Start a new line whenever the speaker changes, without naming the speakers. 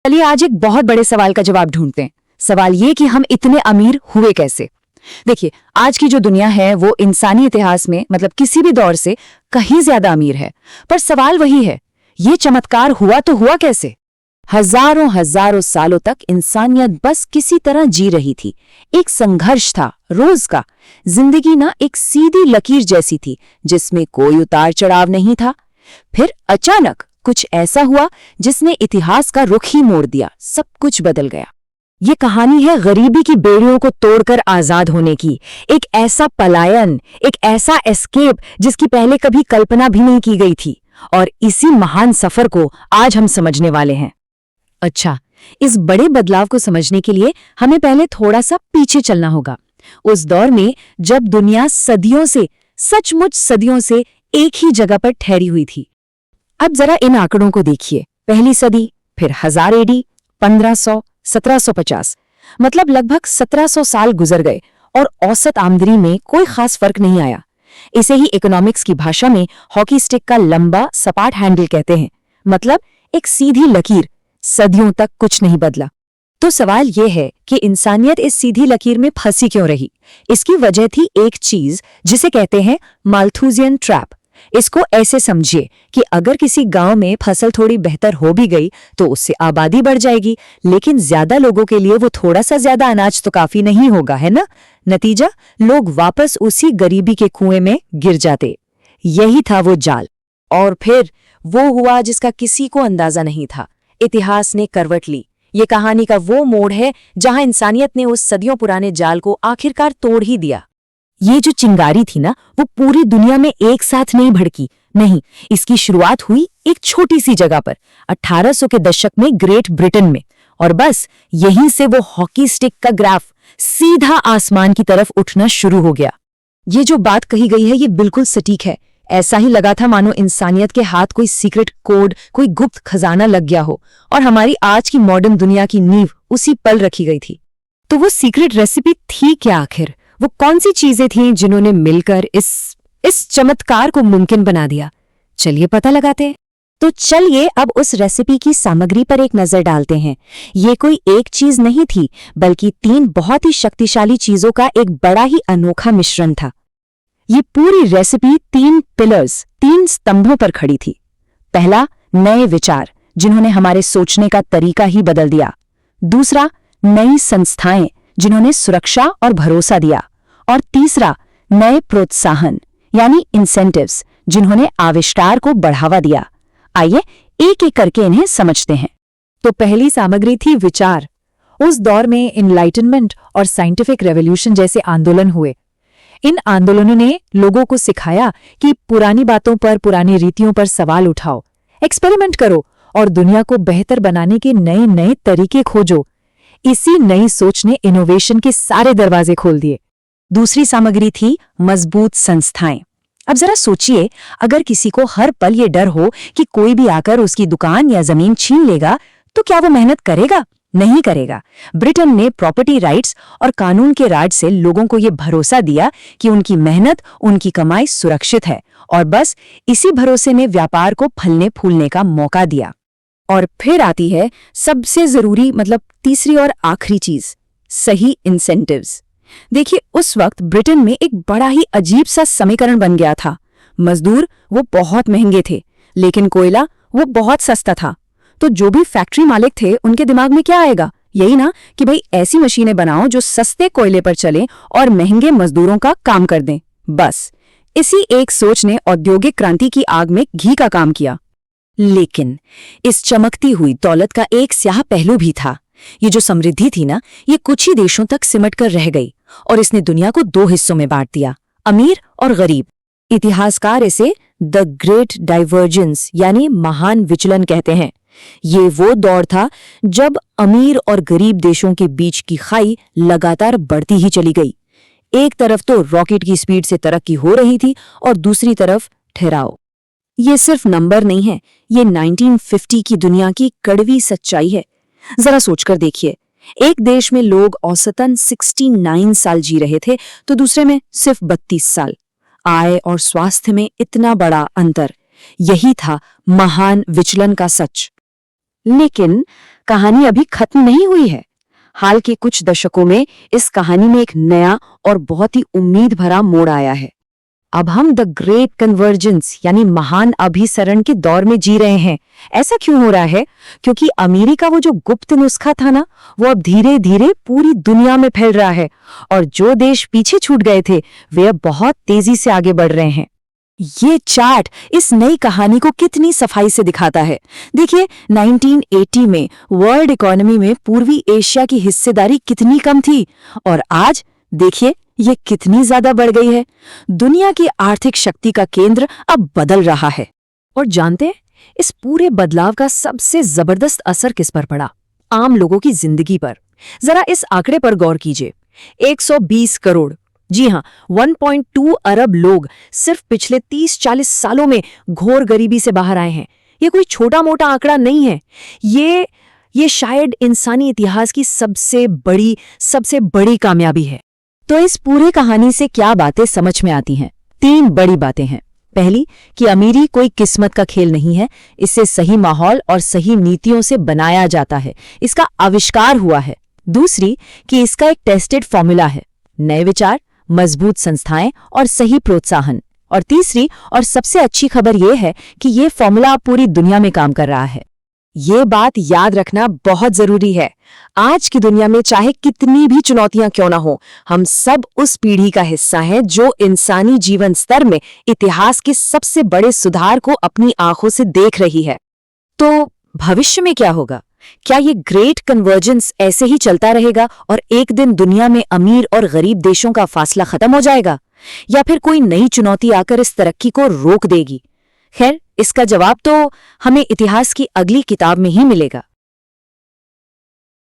चलिए आज एक बहुत बड़े सवाल का जवाब ढूंढते हैं। सवाल ये कि हम इतने अमीर हुए कैसे। देखिए, आज की जो दुनिया है वो इंसानी इतिहास में मतलब किसी भी दौर से कहीं ज्यादा अमीर है। पर सवाल वही है, ये चमत्कार हुआ तो हुआ कैसे। हजारों हजारों सालों तक इंसानियत बस किसी तरह जी रही थी। एक संघर्ष था रोज का। जिंदगी ना एक सीधी लकीर जैसी थी जिसमें कोई उतार चढ़ाव नहीं था। फिर अचानक कुछ ऐसा हुआ जिसने इतिहास का रुख ही मोड़ दिया। सब कुछ बदल गया। ये कहानी है गरीबी की बेड़ियों को तोड़कर आजाद होने की। एक ऐसा पलायन, एक ऐसा एस्केप जिसकी पहले कभी कल्पना भी नहीं की गई थी। और इसी महान सफर को आज हम समझने वाले हैं। अच्छा, इस बड़े बदलाव को समझने के लिए हमें पहले थोड़ा सा पीछे चलना होगा। उस दौर में जब दुनिया सदियों से, सचमुच सदियों से एक ही जगह पर ठहरी हुई थी। अब जरा इन आंकड़ों को देखिए। पहली सदी, फिर 1000 एडी, 1500, 1750, मतलब लगभग 1700 साल गुजर गए और औसत आमदनी में कोई खास फर्क नहीं आया। इसे ही इकोनॉमिक्स की भाषा में हॉकी स्टिक का लंबा सपाट हैंडल कहते हैं। मतलब एक सीधी लकीर, सदियों तक कुछ नहीं बदला। तो सवाल यह है कि इंसानियत इस सीधी लकीर में फंसी क्यों रही। इसकी वजह थी एक चीज जिसे कहते हैं माल्थुसियन ट्रैप। इसको ऐसे समझिए कि अगर किसी गांव में फसल थोड़ी बेहतर हो भी गई तो उससे आबादी बढ़ जाएगी, लेकिन ज्यादा लोगों के लिए वो थोड़ा सा ज्यादा अनाज तो काफी नहीं होगा, है ना। नतीजा, लोग वापस उसी गरीबी के कुएं में गिर जाते। यही था वो जाल। और फिर वो हुआ जिसका किसी को अंदाजा नहीं था। इतिहास ने करवट ली। ये कहानी का वो मोड़ है जहां इंसानियत ने उस सदियों पुराने जाल को आखिरकार तोड़ ही दिया। ये जो चिंगारी थी ना, वो पूरी दुनिया में एक साथ नहीं भड़की। नहीं, इसकी शुरुआत हुई एक छोटी सी जगह पर 1800 के दशक में ग्रेट ब्रिटेन में। और बस यहीं से वो हॉकी स्टिक का ग्राफ सीधा आसमान की तरफ उठना शुरू हो गया। ये जो बात कही गई है ये बिल्कुल सटीक है। ऐसा ही लगा था मानो इंसानियत के हाथ कोई सीक्रेट कोड, कोई गुप्त खजाना लग गया हो और हमारी आज की मॉडर्न दुनिया की नींव उसी पल रखी गई थी। तो वो सीक्रेट रेसिपी थी क्या आखिर? वो कौन सी चीजें थीं जिन्होंने मिलकर इस चमत्कार को मुमकिन बना दिया? चलिए पता लगाते हैं। तो चलिए अब उस रेसिपी की सामग्री पर एक नजर डालते हैं। ये कोई एक चीज नहीं थी, बल्कि 3 बहुत ही शक्तिशाली चीजों का एक बड़ा ही अनोखा मिश्रण था। ये पूरी रेसिपी 3 पिलर्स, 3 स्तंभों पर खड़ी थी। पहला, नए विचार जिन्होंने हमारे सोचने का तरीका ही बदल दिया। दूसरा, नई संस्थाएं जिन्होंने सुरक्षा और भरोसा दिया। और तीसरा, नए प्रोत्साहन यानी इंसेंटिव्स जिन्होंने आविष्कार को बढ़ावा दिया। आइए एक एक करके इन्हें समझते हैं। तो पहली सामग्री थी विचार। उस दौर में एनलाइटनमेंट और साइंटिफिक रेवोल्यूशन जैसे आंदोलन हुए। इन आंदोलनों ने लोगों को सिखाया कि पुरानी बातों पर, पुरानी रीतियों पर सवाल उठाओ, एक्सपेरिमेंट करो और दुनिया को बेहतर बनाने के नए नए तरीके खोजो। इसी नई सोच ने इनोवेशन के सारे दरवाजे खोल दिए। दूसरी सामग्री थी मजबूत संस्थाएं। अब जरा सोचिए, अगर किसी को हर पल ये डर हो कि कोई भी आकर उसकी दुकान या जमीन छीन लेगा, तो क्या वो मेहनत करेगा? नहीं करेगा। ब्रिटेन ने प्रॉपर्टी राइट्स और कानून के राज से लोगों को ये भरोसा दिया कि उनकी मेहनत, उनकी कमाई सुरक्षित है, और बस इसी भरोसे ने व्यापार को फलने फूलने का मौका दिया। और फिर आती है सबसे जरूरी, मतलब तीसरी और आखिरी चीज, सही इंसेंटिव्स। देखिए, उस वक्त ब्रिटेन में एक बड़ा ही अजीब सा समीकरण बन गया था। मजदूर वो बहुत महंगे थे, लेकिन कोयला वो बहुत सस्ता था। तो जो भी फैक्ट्री मालिक थे उनके दिमाग में क्या आएगा? यही ना कि भाई ऐसी मशीनें बनाओ जो सस्ते कोयले पर चलें और महंगे मजदूरों का काम कर दें। बस इसी एक सोच ने औद्योगिक क्रांति की आग में घी का काम किया। लेकिन इस चमकती हुई दौलत का एक स्याह पहलू भी था। ये जो समृद्धि थी ना, ये कुछ ही देशों तक सिमट कर रह गई और इसने दुनिया को 2 हिस्सों में बांट दिया, अमीर और गरीब। इतिहासकार इसे द ग्रेट डाइवर्जेंस यानी महान विचलन कहते हैं। ये वो दौर था जब अमीर और गरीब देशों के बीच की खाई लगातार बढ़ती ही चली गई। एक तरफ तो रॉकेट की स्पीड से तरक्की हो रही थी और दूसरी तरफ ठहराव। ये सिर्फ नंबर नहीं है, ये 1950 की दुनिया की कड़वी सच्चाई है। जरा सोचकर देखिए, एक देश में लोग औसतन 69 साल जी रहे थे तो दूसरे में सिर्फ 32 साल। आय और स्वास्थ्य में इतना बड़ा अंतर, यही था महान विचलन का सच। लेकिन कहानी अभी खत्म नहीं हुई है। हाल के कुछ दशकों में इस कहानी में एक नया और बहुत ही उम्मीद भरा मोड़ आया है। अब हम द ग्रेट कन्वर्जेंस यानी महान अभिसरण के दौर में जी रहे हैं। ऐसा क्यों हो रहा है? क्योंकि अमीरी का वो जो गुप्त नुस्खा था ना, वो अब धीरे धीरे पूरी दुनिया में फैल रहा है और जो देश पीछे छूट गए थे वे अब बहुत तेजी से आगे बढ़ रहे हैं। ये चार्ट इस नई कहानी को कितनी सफाई से दिखाता है। देखिए, 1980 में वर्ल्ड इकोनॉमी में पूर्वी एशिया की हिस्सेदारी कितनी कम थी और आज देखिए ये कितनी ज्यादा बढ़ गई है। दुनिया की आर्थिक शक्ति का केंद्र अब बदल रहा है। और जानते हैं, इस पूरे बदलाव का सबसे जबरदस्त असर किस पर पड़ा? आम लोगों की जिंदगी पर। जरा इस आंकड़े पर गौर कीजिए। 120 करोड़, जी हां, 1.2 अरब लोग सिर्फ पिछले 30-40 सालों में घोर गरीबी से बाहर आए हैं। ये कोई छोटा मोटा आंकड़ा नहीं है। ये शायद इंसानी इतिहास की सबसे बड़ी कामयाबी है। तो इस पूरे कहानी से क्या बातें समझ में आती हैं? 3 बड़ी बातें हैं। पहली, कि अमीरी कोई किस्मत का खेल नहीं है, इसे सही माहौल और सही नीतियों से बनाया जाता है, इसका आविष्कार हुआ है। दूसरी, कि इसका एक टेस्टेड फॉर्मूला है, नए विचार, मजबूत संस्थाएं और सही प्रोत्साहन। और तीसरी और सबसे अच्छी खबर यह है कि ये फॉर्मूला अब पूरी दुनिया में काम कर रहा है। ये बात याद रखना बहुत जरूरी है। आज की दुनिया में चाहे कितनी भी चुनौतियां क्यों ना हो, हम सब उस पीढ़ी का हिस्सा हैं जो इंसानी जीवन स्तर में इतिहास के सबसे बड़े सुधार को अपनी आंखों से देख रही है। तो भविष्य में क्या होगा? क्या ये ग्रेट कन्वर्जेंस ऐसे ही चलता रहेगा और एक दिन दुनिया में अमीर और गरीब देशों का फासला खत्म हो जाएगा, या फिर कोई नई चुनौती आकर इस तरक्की को रोक देगी? खैर, इसका जवाब तो हमें इतिहास की अगली किताब में ही मिलेगा।